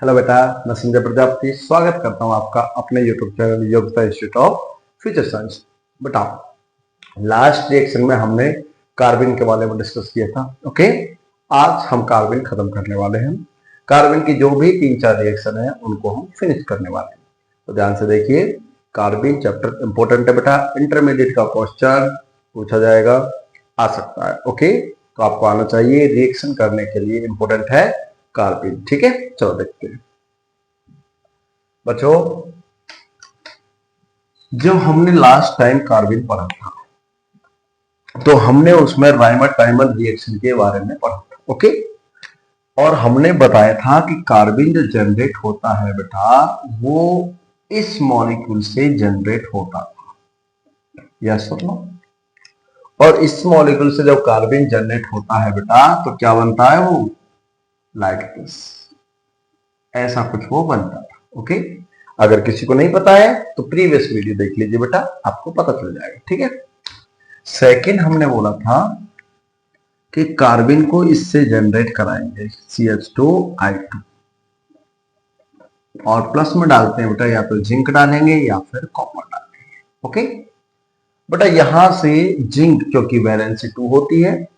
Hello बेटा, मैं संजय प्रजापति स्वागत करता हूं आपका अपने यूट्यूब चैनल योग्यता इंस्टीट्यूट ऑफ फ्यूचर साइंस। बेटा, लास्ट रिएक्शन में हमने कार्बिन के बारे में डिस्कस किया था। ओके, आज हम कार्बिन खत्म करने वाले हैं। कार्बिन की जो भी 3-4 रिएक्शन है उनको हम फिनिश करने वाले हैं। तो ध्यान से देखिए, कार्बिन चैप्टर इंपॉर्टेंट है बेटा। इंटरमीडिएट का क्वेश्चन पूछा जाएगा, आ सकता है। ओके, तो आपको आना चाहिए। रिएक्शन करने के लिए इंपॉर्टेंट है कार्बिन। ठीक है, चलो देखते हैं बच्चों। जब हमने लास्ट टाइम कार्बिन पढ़ा था तो हमने उसमें राइमर टाइमर रिएक्शन के बारे में पढ़ा था। ओके, और हमने बताया था कि कार्बिन जो जनरेट होता है बेटा, वो इस मॉलिक्यूल से जनरेट होता था। यस और नो? और इस मॉलिक्यूल से जब कार्बिन जनरेट होता है बेटा, तो क्या बनता है वो? लाइक दिस, ऐसा कुछ वो बनता था। ओके, अगर किसी को नहीं पता है तो प्रीवियस वीडियो देख लीजिए बेटा, आपको पता चल जाएगा। ठीक है। सेकंड हमने बोला था कि कार्बिन को इससे जनरेट कराएंगे CH2I2, और प्लस में डालते हैं बेटा, या तो जिंक डालेंगे या फिर कॉपर डालेंगे। ओके बेटा, यहां से जिंक क्योंकि वैलेंसी 2 होती है,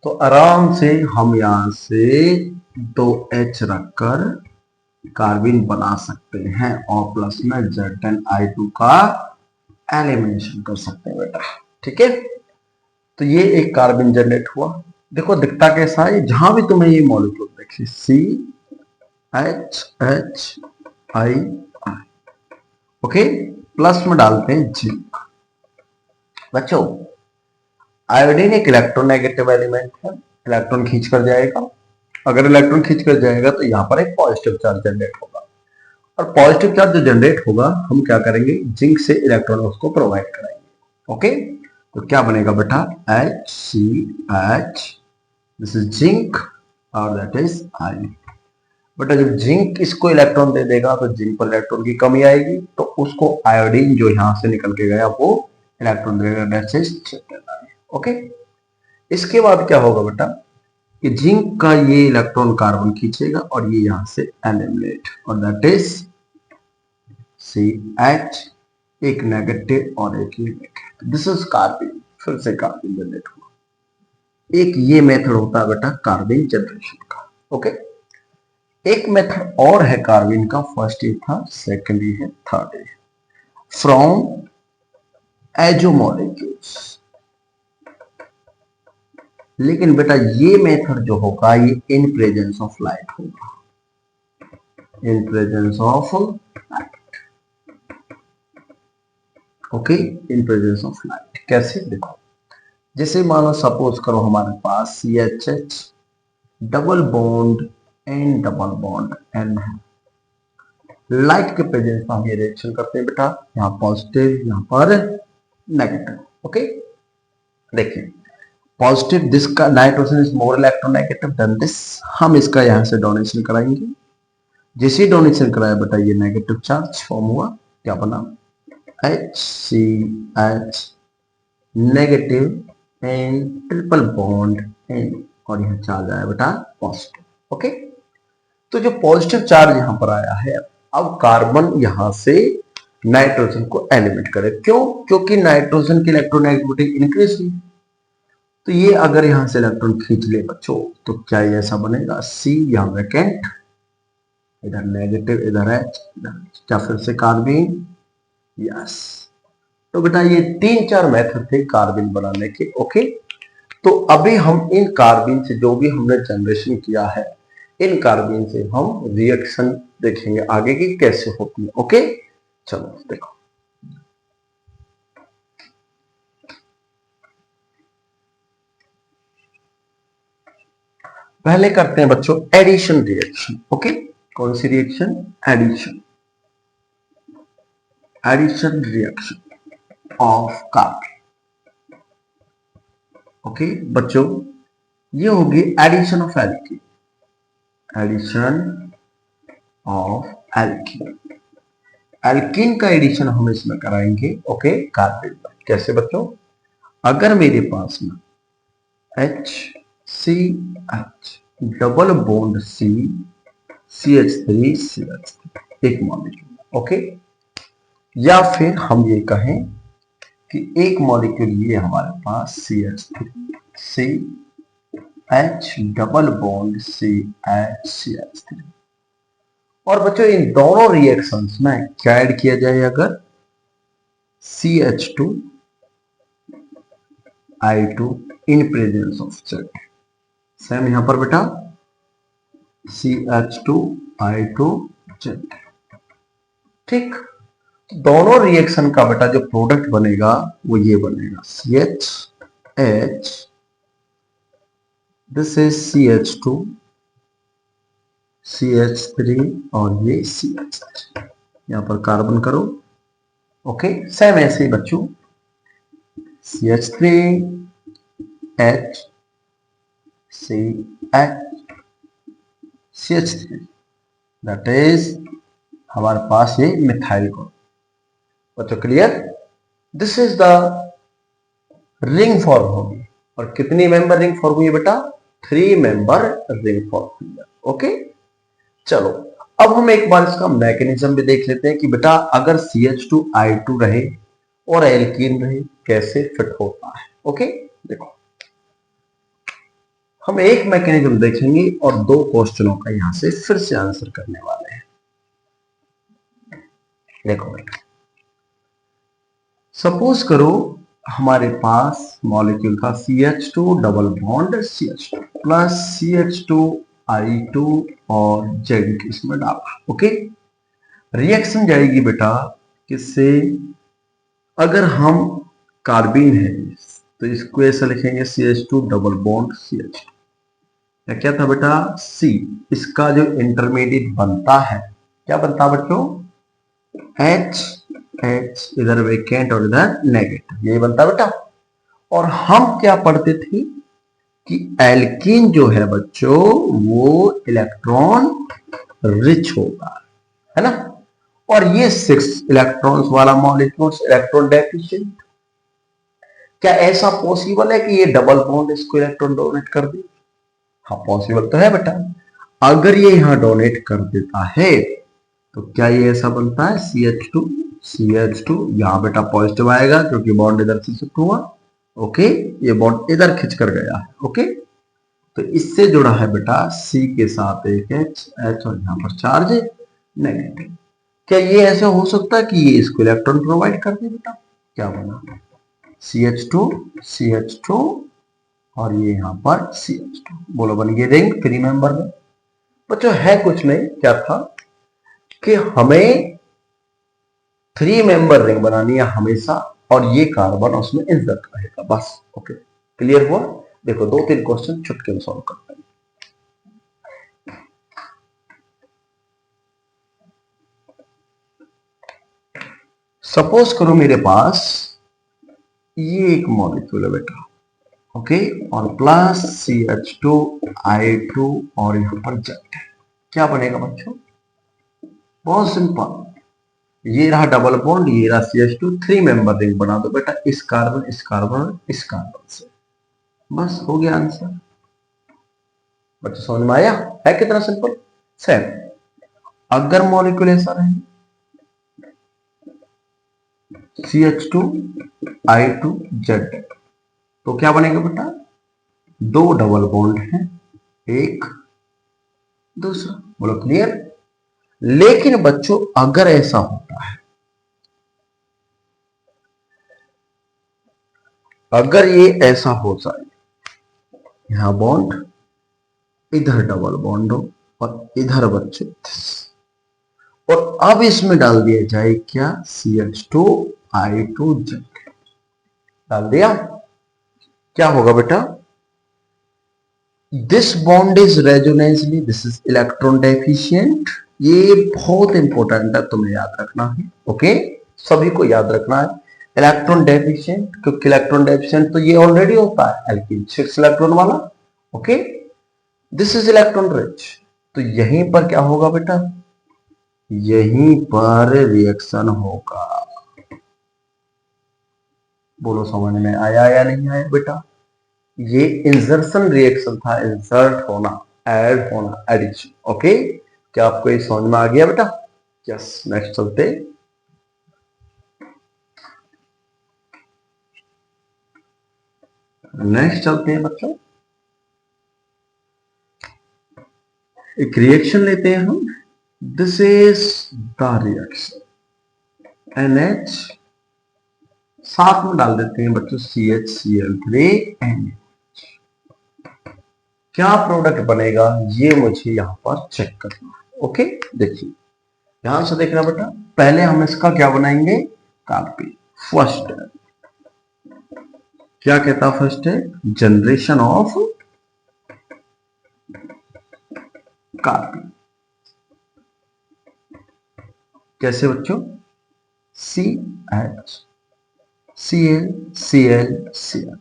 तो आराम से हम यहां से 2H रखकर कार्बिन बना सकते हैं, और प्लस में Z10I2 का एलिमिनेशन कर सकते हैं बेटा। ठीक है, तो ये एक कार्बन जनरेट हुआ। देखो दिखता कैसा है, जहां भी तुम्हें ये मॉलिक्यूल देखिए CHHI, ओके, प्लस में डालते हैं जिंक। बच्चों, आयोडीन एक इलेक्ट्रोनेगेटिव एलिमेंट है, इलेक्ट्रॉन खींच कर जाएगा। अगर इलेक्ट्रॉन खींच कर जाएगा तो यहाँ पर एक पॉजिटिव चार्ज जनरेट होगा, और पॉजिटिव चार्ज जो जनरेट होगा हम क्या करेंगे, जिंक से इलेक्ट्रॉन उसको प्रोवाइड कराएंगे। ओके, तो क्या बनेगा बेटा, HCH, दिस इज जिंक, और दैट इज आई। बेटा, जब जिंक इसको इलेक्ट्रॉन दे देगा तो जिंक पर इलेक्ट्रॉन की कमी आएगी, तो उसको आयोडीन जो यहां से निकल के गया वो इलेक्ट्रॉन देगा, दैट इज। ओके, इसके बाद क्या होगा बेटा कि जिंक का ये इलेक्ट्रॉन कार्बन खींचेगा और ये यहां से एलिमिनेट, और दैट इज CH, एक नेगेटिव और एक नेगेटिव। दिस इज कार्बन, फिर से कार्बन जनरेट हुआ। एक ये मेथड होता है बेटा कार्बन जनरेशन का। ओके, एक मेथड और है कार्बन का, फर्स्ट ये था, सेकंड ये है, थर्ड ये है, फ्रॉम एजो मॉलिक्यूल्स। लेकिन बेटा ये मेथड जो होगा ये इन प्रेजेंस ऑफ लाइट होगा, in presence of light. Okay, in presence of light कैसे? देखो, जैसे मानो सपोज करो हमारे पास CHH double bond N double bond N है। लाइट के प्रेजेंस में हम ये रिएक्शन करते हैं बेटा, यहाँ पॉजिटिव, यहाँ पर नेगेटिव। ओके, देखिए पॉजिटिव, दिस का nitrogen is more electronegative than this, हम इसका यहाँ से डोनेशन कराएंगे। जैसे डोनेशन कराया बेटा ये नेगेटिव चार्ज फॉर्म हुआ, क्या बना, HCH negative and triple bond N, और यहाँ चार्ज आया बेटा पॉजिटिव। ओके, तो जो पॉजिटिव चार्ज यहां पर आया है, अब कार्बन यहां से नाइट्रोजन को एलिमिनेट करे। क्यों? क्योंकि नाइट्रोजन की इलेक्ट्रोनेगेटिविटी इंक्रीज हुई। तो ये अगर यहां से इलेक्ट्रॉन खींच ले बच्चों, तो क्या ये ऐसा बनेगा, C यहां वैकेंट, इधर नेगेटिव, इधर H, क्या फिर से कार्बन? यस। तो बेटा ये 3-4 मेथड थे कार्बन बनाने के। ओके, तो अभी हम इन कार्बन से जो भी हमने जनरेशन किया है, इन कार्बन से हम रिएक्शन देखेंगे आगे की कैसे होती है। ओके, चलो देखो, पहले करते हैं बच्चों एडिशन रिएक्शन। ओके, कौन सी reaction? Addition, addition reaction of carbon. Okay बच्चों, ये होगी addition of alkene, addition of alkene. एल्कीन का एडिशन हम इसमें कराएंगे। ओके, कार्बन पर। कैसे बच्चों? अगर मेरे पास में HCH double bond C CH3 एक मॉलिक्यूल। ओके, या फिर हम ये कहें कि एक मॉलिक्यूल ये हमारे पास CH3 H double bond CH3। और बच्चों इन दोनों रिएक्शंस में क्या ऐड किया जाए, अगर CH2 I2 in presence of Z। Same यहां पर बेटा CH2 I2 Z। ठीक, दोनों रिएक्शन का बेटा जो प्रोडक्ट बनेगा वो ये बनेगा CH, this is CH2 CH3 और ये CH3। यहां पर कार्बन करो। ओके, सेम ऐसे ही बच्चों CH3 H CH3 that is हमारे पास ये मिथाइल ग्रुप। बच्चों clear, this is the ring form होगी। और कितनी मेंबर रिंग फॉर्म हुई बेटा, 3 मेंबर रिंग फॉर्म हुई। ओके, चलो अब हम एक बार इसका मैकेनिज्म भी देख लेते हैं कि बेटा अगर CH2 I2 रहे और एल्कीन रहे कैसे फिट होता है। ओके, देखो हम एक मैकेनिज्म देखेंगे और 2 क्वेश्चनों का यहां से फिर से आंसर करने वाले हैं। देखो बेटा, सपोज करो हमारे पास मॉलिक्यूल था CH2 double bond CH2 plus CH2 I2 और Z इसमें डाला। ओके, रिएक्शन जाएगी बेटा किससे, अगर हम कार्बिन है तो इसको ऐसा लिखेंगे CH2 डबल बॉन्ड CH2। या क्या था बेटा C, इसका जो इंटरमीडिएट बनता है क्या बनता है बच्चों, H इधर वेकेंट और इधर नेगेटिव, यही बनता बेटा। और हम क्या पढ़ते थे कि एल्कीन जो है बच्चों वो इलेक्ट्रॉन रिच होता है ना, और ये 6 इलेक्ट्रॉन्स वाला मॉलिक्यूल इलेक्ट्रॉन डेफिशिएंट। क्या ऐसा पॉसिबल है कि ये डबल बॉन्ड इसको इलेक्ट्रॉन डोनेट कर दे? हाँ पॉसिबल तो है बेटा। अगर ये यहां डोनेट कर देता है तो क्या ये ऐसा बनता है CH2 यहां बेटा पॉजिटिव आएगा क्योंकि बॉन्ड इधर से शिफ्ट हुआ। ओके, ये बॉन्ड इधर खिंच कर गया है। ओके, तो इससे जुड़ा है बेटा C के साथ एक H और यहां पर चार्ज नेगेटिव। क्या ये ऐसा हो सकता है कि ये इसको इलेक्ट्रॉन प्रोवाइड कर दे बेटा? क्या बना CH2 और ये यहां पर CH2, बोलो बन गई रिंग 3 मेंबर में। बच्चों है कुछ नहीं, क्या था कि हमें 3 मेंबर रिंग बनानी है हमेशा और ये कार्बन उसमें इंसर्ट रहेगा बस। ओके, क्लियर हुआ? देखो 2-3 क्वेश्चन चुटके में सॉल्व करते हैं। सपोज करो मेरे पास ये एक मॉलिक्यूल है बेटा। ओके, और प्लस CH2 I2 और यहां पर Z है। क्या बनेगा बच्चों? बहुत सिंपल, ये रहा डबल बॉन्ड, ये रहा CH2, 3 मेंबर रिंग बना दो बेटा, इस कार्बन इस कार्बन इस कार्बन से, बस हो गया आंसर। बच्चों समझ में आया है कितना सिंपल? सेम अगर मॉलिक्यूल ऐसा रहे CH2 I2 Z तो क्या बनेगा बेटा? 2 डबल बॉन्ड हैं, एक दूसरा, बोलो क्लियर? लेकिन बच्चों अगर ऐसा होता है, अगर ये ऐसा हो जाए, यहां बॉन्ड इधर डबल बॉन्ड हो और इधर बच्चे और अब इसमें डाल दिया जाए क्या CH2 I2 Z डाल दिया, क्या होगा बेटा? This bond is resonantly, this is electron deficient. ये बहुत इंपॉर्टेंट है, तुम्हें याद रखना है। ओके, सभी को याद रखना है इलेक्ट्रॉन डेफिशिएंट, क्योंकि इलेक्ट्रॉन डेफिशिएंट तो ये ऑलरेडी होता है एल्कीन 6 इलेक्ट्रॉन वाला। Okay, this is electron rich, तो यहीं पर क्या होगा बेटा? यहीं पर रिएक्शन होगा। बोलो समझ में आया या नहीं आया बेटा? ये इंसर्शन रिएक्शन था, इंसर्ट होना, ऐड होना, एडिशन। ओके, क्या आपको ये समझ में आ गया बेटा? यस, नेक्स्ट चलते। नेक्स्ट चलते हैं बच्चों, एक रिएक्शन लेते हैं हम। This is the reaction, NH साथ में डाल देते हैं बच्चों CHCl3 क्या प्रोडक्ट बनेगा ये मुझे यहां पर चेक करना है। ओके, देखिए ध्यान से देखना बेटा, पहले हम इसका क्या बनाएंगे, कार्बन। फर्स्ट क्या कहता है, फर्स्ट है जनरेशन ऑफ कार्बन। कैसे बच्चों, CH Cl Cl Cl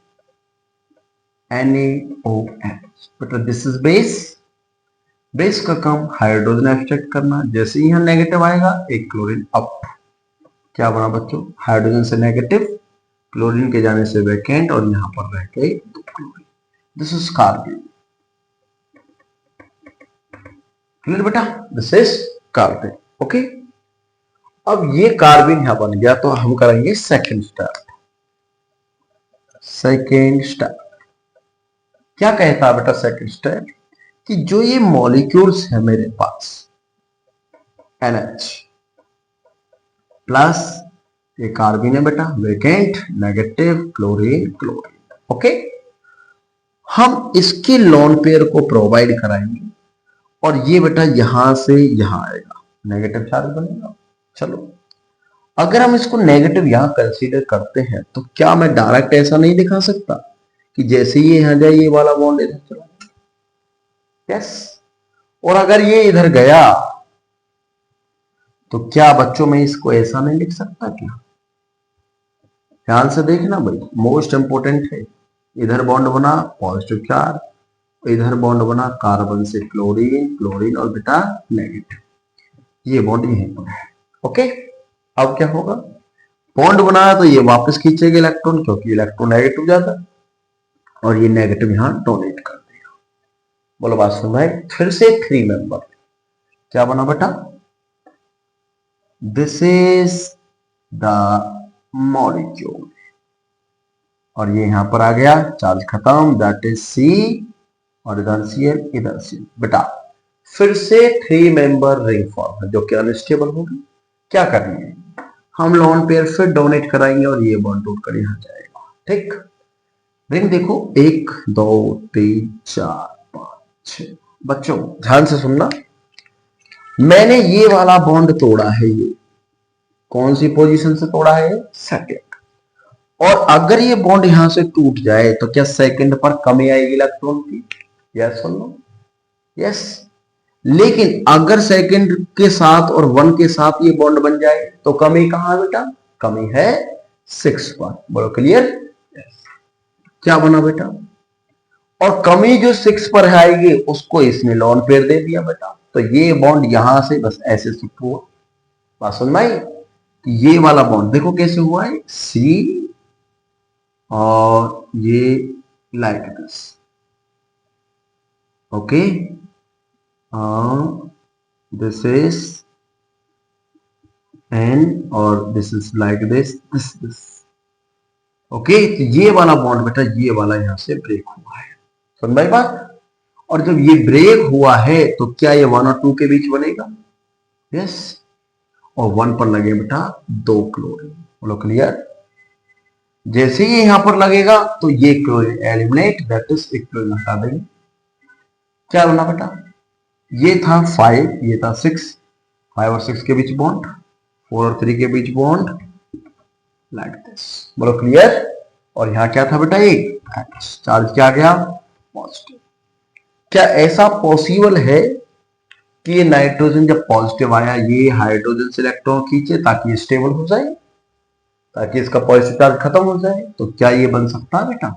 NaOH। बेटा दिस इज बेस, बेस का काम हाइड्रोजन एब्स्ट्रैक्ट करना। जैसे ही यहां नेगेटिव आएगा एक क्लोरीन अप, क्या बना बच्चों, हाइड्रोजन से नेगेटिव, क्लोरीन के जाने से वैकेंट, और यहां पर रह गए दो chlorine. This is carbon. Clear बेटा, दिस इज कार्बन। ओके, अब ये कार्बन यहां बन गया तो हम करेंगे सेकेंड स्टेप। सेकेंड स्टेप क्या कहता है बेटा, सेकेंड स्टेप कि जो ये मॉलिक्यूल्स है मेरे पास, NH प्लस ये कार्बन है बेटा, vacant, negative, chlorine chlorine. Okay, हम इसके लोन पेयर को प्रोवाइड कराएंगे और ये बेटा यहां से यहां आएगा, नेगेटिव चार्ज बनेगा। चलो अगर हम इसको नेगेटिव यहां कंसीडर करते हैं तो क्या मैं डायरेक्ट ऐसा नहीं दिखा सकता कि जैसे ये यहां जाए ये वाला बॉन्ड इधर चला, यस। और अगर ये इधर गया तो क्या बच्चों में इसको ऐसा नहीं लिख सकता क्या? ध्यान से देखना भाई, मोस्ट इंपोर्टेंट है। इधर बॉन्ड बना पॉजिटिव चार्ज, इधर बॉन्ड बना कार्बन से क्लोरीन, क्लोरीन और बेटा नेगेटिव, ये बॉन्ड यहीं पर है। ओके, अब क्या होगा, बॉन्ड बनाया तो ये वापस खींचेगा इलेक्ट्रॉन, क्योंकि इलेक्ट्रॉन नेगेटिव जाता है, और ये नेगेटिव यहां डोनेट कर देगा। बोलो बात सुन भाई, फिर से 3 मेंबर क्या बना बेटा, दिस इज द मॉलिक्यूल, और ये यहां पर आ गया, चार्ज खत्म, दैट इज C, और इधर Cl इधर Cl। बेटा फिर से 3 मेंबर रिंग फॉर्म है जो कि अनस्टेबल होगी। क्या करनी है, हम लोन पेयर फिर डोनेट कराएंगे और ये बॉन्ड टूटकर यहां जाएगा। ठीक, रिंग देखो 1 2 3 4 5 6। बच्चों ध्यान से सुनना, मैंने ये वाला बॉन्ड तोड़ा है, ये कौन सी पोजीशन से तोड़ा है, सेकंड। और अगर ये बॉन्ड यहां से टूट जाए तो क्या सेकंड पर कमी आएगी इलेक्ट्रॉन की, यस सुन लो, यस। लेकिन अगर सेकंड के साथ और 1 के साथ ये बॉन्ड बन जाए तो कमी कहां है बेटा, कमी है 6 पर। बोलो क्लियर, क्या बना बेटा, और कमी जो 6 पर आएगी उसको इसने लॉन पेयर दे दिया बेटा, तो ये बॉन्ड यहां से बस ऐसे शिफ्ट हुआ। बात सुन भाई, ये वाला बॉन्ड देखो कैसे हुआ है, C और ये like this. Okay, this is N और this is like this, this. Okay, तो ये वाला बॉन्ड बेटा ये वाला यहां से ब्रेक हुआ है, सुन भाई बात। और जब ये ब्रेक हुआ है तो क्या ये 1 और 2 के बीच बनेगा, यस, और 1 पर लगे बेटा 2 क्लोरीन। बोलो क्लियर, जैसे ही यहां पर लगेगा तो ये क्लोरीन एलिमिनेट, दैट इज एक क्लोरीन हटा देंगे। क्या बना बेटा, ये था 5, ये था 6, 5 और 6 के बीच बॉन्ड, 4 और 3 के बीच बॉन्ड, लाइक दिस। बोलो क्लियर, और यहां क्या था बेटा, एक चार्ज क्या गया, पॉजिटिव। क्या ऐसा पॉसिबल है कि ये नाइट्रोजन जब पॉजिटिव आया ये हाइड्रोजन से इलेक्ट्रॉन खींचे ताकि ये स्टेबल हो जाए, ताकि इसका पॉजिटिव चार्ज खत्म हो जाए? तो क्या ये बन सकता है बेटा,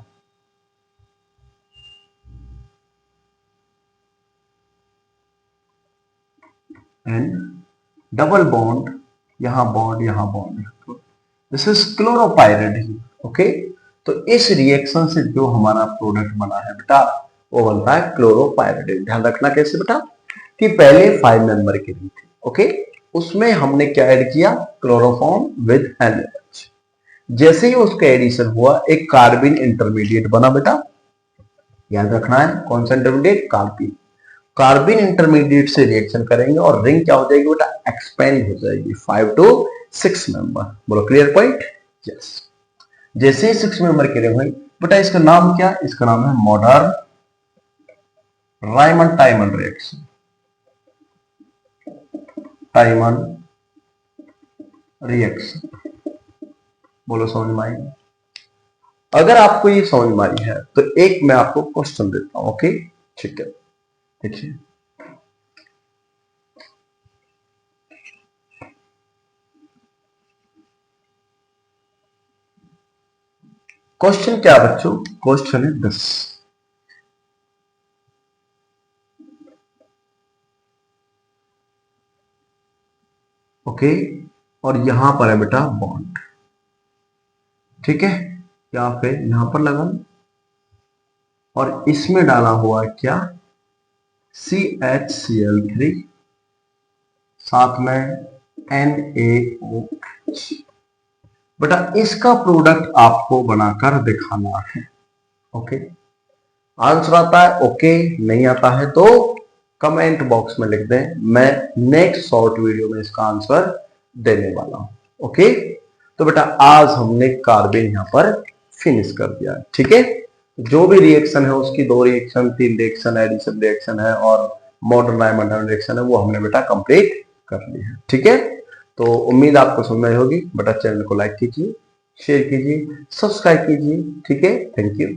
एंड डबल बॉन्ड, यहां बॉन्ड यहां बॉन्ड, दिस इज क्लोरोपाइरिडिन। ओके, तो इस रिएक्शन से जो हमारा प्रोडक्ट बना है बेटा वो बनता है क्लोरोपाइरिडिन। ध्यान रखना कैसे बेटा, कि पहले 5 मेंबर की रिंग थी, ओके, उसमें हमने क्या ऐड किया, क्लोरोफॉर्म विद NaOH। जैसे ही उसका एडिशन हुआ एक कार्बिन इंटरमीडिएट बना बेटा, याद रखना है कौन सा इंटरमीडिएट, कार्बिन। कार्बिन इंटरमीडिएट से रिएक्शन करेंगे और रिंग क्या हो जाएगी बेटा, एक्सपेंड हो जाएगी 5 to 6 मेंबर। बोलो क्लियर पॉइंट, यस। जैसे ही 6 मेंबर की रिंग हुई बेटा, इसका नाम क्या, इसका नाम है मॉडर्न रायमंड टाइमन रिएक्शन, टाइमन रिएक्शन। बोलो समझ में आई? अगर आपको ये समझ में आई है तो एक मैं आपको क्वेश्चन देता हूं, ओके, ठीक है, देखिए क्वेश्चन क्या बच्चों, क्वेश्चन है 10, ओके, और यहां पर है बेटा बॉन्ड, ठीक है, या फिर यहां पर लगन, और इसमें डाला हुआ है क्या, CHCl3, साथ में NaOH। बेटा इसका प्रोडक्ट आपको बनाकर दिखाना है, ओके। आंसर आता है ओके, नहीं आता है तो कमेंट बॉक्स में लिख दें, मैं नेक्स्ट शॉर्ट वीडियो में इसका आंसर देने वाला हूं, ओके। तो बेटा आज हमने कार्बन यहां पर फिनिश कर दिया, ठीक है। जो भी रिएक्शन है उसकी 2 रिएक्शन, 3 रिएक्शन, एडिशन रिएक्शन है और मॉडर्न डायमंड रिएक्शन है, वो हमने बेटा कंप्लीट कर ली है, ठीक है। तो उम्मीद आपको समझ में आई होगी बेटा। चैनल को लाइक कीजिए, शेयर कीजिए, सब्सक्राइब कीजिए, ठीक है। Thank you.